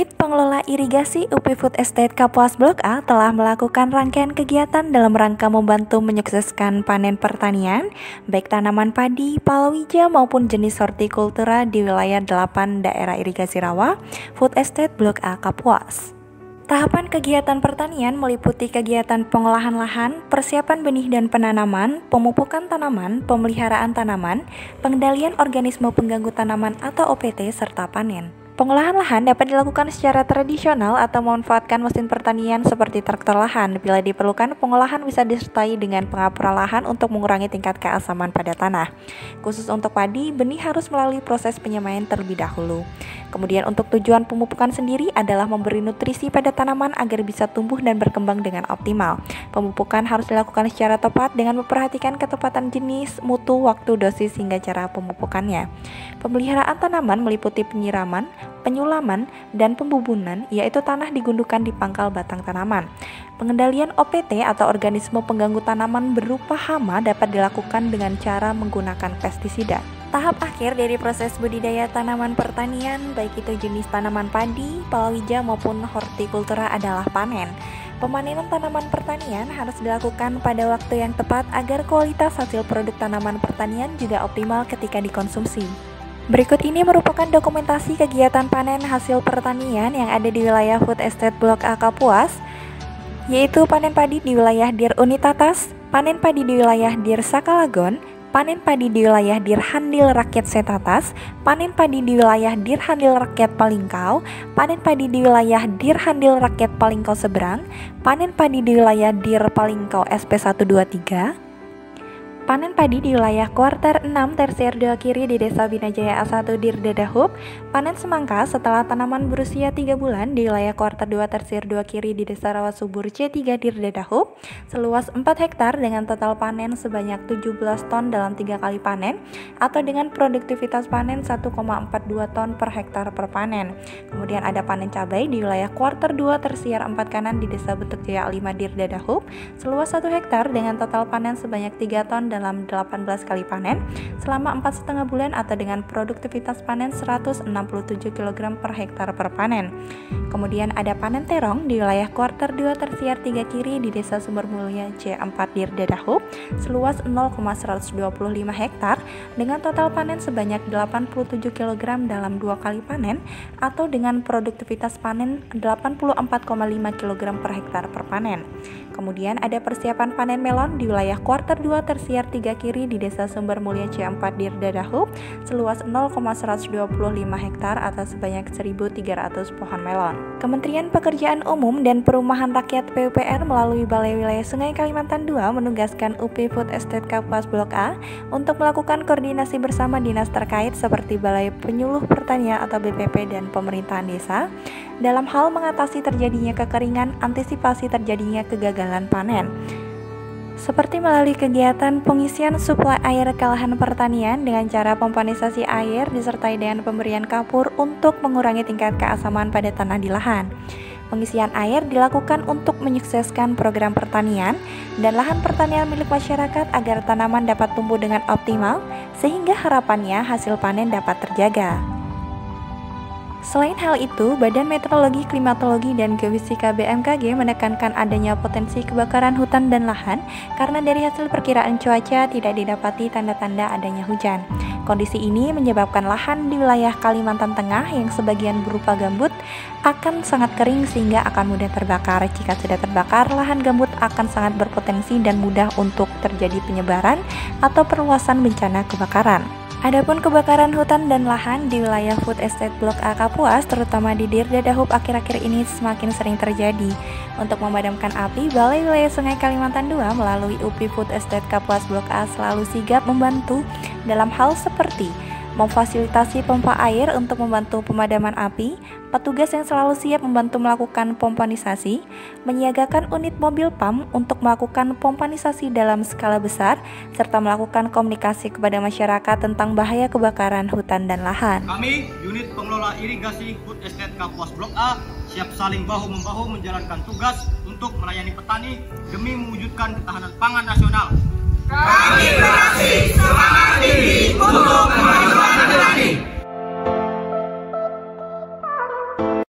Unit Pengelola Irigasi UP Food Estate Kapuas Blok A telah melakukan rangkaian kegiatan dalam rangka membantu menyukseskan panen pertanian, baik tanaman padi, palawija maupun jenis hortikultura di wilayah 8 daerah irigasi rawa Food Estate Blok A Kapuas. Tahapan kegiatan pertanian meliputi kegiatan pengolahan lahan, persiapan benih dan penanaman, pemupukan tanaman, pemeliharaan tanaman, pengendalian organisme pengganggu tanaman atau OPT, serta panen. Pengolahan lahan dapat dilakukan secara tradisional atau memanfaatkan mesin pertanian seperti traktor lahan. Bila diperlukan, pengolahan bisa disertai dengan pengapuran lahan untuk mengurangi tingkat keasaman pada tanah. Khusus untuk padi, benih harus melalui proses penyemaian terlebih dahulu. Kemudian untuk tujuan pemupukan sendiri adalah memberi nutrisi pada tanaman agar bisa tumbuh dan berkembang dengan optimal. Pemupukan harus dilakukan secara tepat dengan memperhatikan ketepatan jenis, mutu, waktu, dosis, hingga cara pemupukannya. Pemeliharaan tanaman meliputi penyiraman, penyulaman, dan pembubunan, yaitu tanah digundukan di pangkal batang tanaman. Pengendalian OPT atau organisme pengganggu tanaman berupa hama dapat dilakukan dengan cara menggunakan pestisida. Tahap akhir dari proses budidaya tanaman pertanian, baik itu jenis tanaman padi, palawija maupun hortikultura adalah panen. Pemanenan tanaman pertanian harus dilakukan pada waktu yang tepat agar kualitas hasil produk tanaman pertanian juga optimal ketika dikonsumsi. Berikut ini merupakan dokumentasi kegiatan panen hasil pertanian yang ada di wilayah Food Estate Blok A Kapuas, yaitu panen padi di wilayah Dir Unitatas, panen padi di wilayah Dir Sakalagon, panen padi di wilayah Dir Handil Rakyat Setatas, panen padi di wilayah Dir Handil Rakyat Palingkau, panen padi di wilayah Dir Handil Rakyat Palingkau Seberang, panen padi di wilayah Dir Palingkau SP 123, panen padi di wilayah kuarter 6 tersier 2 kiri di Desa Binajaya A1 Dir Dadahub, panen semangka setelah tanaman berusia 3 bulan di wilayah kuarter 2 tersier 2 kiri di Desa Rawasubur C3 Dir Dadahub, seluas 4 hektar dengan total panen sebanyak 17 ton dalam 3 kali panen atau dengan produktivitas panen 1,42 ton per hektar per panen. Kemudian ada panen cabai di wilayah kuarter 2 tersier 4 kanan di Desa Betuk Jaya 5 Dir Dadahub, seluas 1 hektar dengan total panen sebanyak 3 ton dalam 18 kali panen selama 4,5 bulan atau dengan produktivitas panen 167 kg per hektar per panen. Kemudian ada panen terong di wilayah kuarter 2 tersier 3 kiri di Desa Sumbermulia C4 Dir Dadahub, seluas 0,125 hektar dengan total panen sebanyak 87 kg dalam 2 kali panen atau dengan produktivitas panen 84,5 kg per hektar per panen. Kemudian ada persiapan panen melon di wilayah kuarter 2 tersier 3 kiri di Desa Sumbermulia C4 Dir Dadahub, seluas 0,125 hektar atau sebanyak 1.300 pohon melon. Kementerian Pekerjaan Umum dan Perumahan Rakyat PUPR melalui Balai Wilayah Sungai Kalimantan II menugaskan UP Food Estate Kapuas Blok A untuk melakukan koordinasi bersama dinas terkait seperti Balai Penyuluh Pertanian atau BPP dan Pemerintahan Desa dalam hal mengatasi terjadinya kekeringan, antisipasi terjadinya kegagalan panen, seperti melalui kegiatan pengisian suplai air ke lahan pertanian dengan cara pompanisasi air disertai dengan pemberian kapur untuk mengurangi tingkat keasaman pada tanah di lahan. Pengisian air dilakukan untuk menyukseskan program pertanian dan lahan pertanian milik masyarakat agar tanaman dapat tumbuh dengan optimal sehingga harapannya hasil panen dapat terjaga. Selain hal itu, Badan Meteorologi, Klimatologi, dan Geofisika BMKG menekankan adanya potensi kebakaran hutan dan lahan karena dari hasil perkiraan cuaca tidak didapati tanda-tanda adanya hujan. Kondisi ini menyebabkan lahan di wilayah Kalimantan Tengah yang sebagian berupa gambut akan sangat kering sehingga akan mudah terbakar. Jika sudah terbakar, lahan gambut akan sangat berpotensi dan mudah untuk terjadi penyebaran atau perluasan bencana kebakaran. Adapun kebakaran hutan dan lahan di wilayah Food Estate Blok A Kapuas, terutama di Dir Dadahub akhir-akhir ini semakin sering terjadi. Untuk memadamkan api, Balai Wilayah Sungai Kalimantan II melalui UP Food Estate Kapuas Blok A selalu sigap membantu dalam hal seperti memfasilitasi pompa air untuk membantu pemadaman api, petugas yang selalu siap membantu melakukan pompanisasi, menyiagakan unit mobil PAM untuk melakukan pompanisasi dalam skala besar, serta melakukan komunikasi kepada masyarakat tentang bahaya kebakaran hutan dan lahan. Kami, unit pengelola irigasi Food Estate Kapuas Blok A, siap saling bahu-membahu menjalankan tugas untuk melayani petani demi mewujudkan ketahanan pangan nasional. Kami berhasil.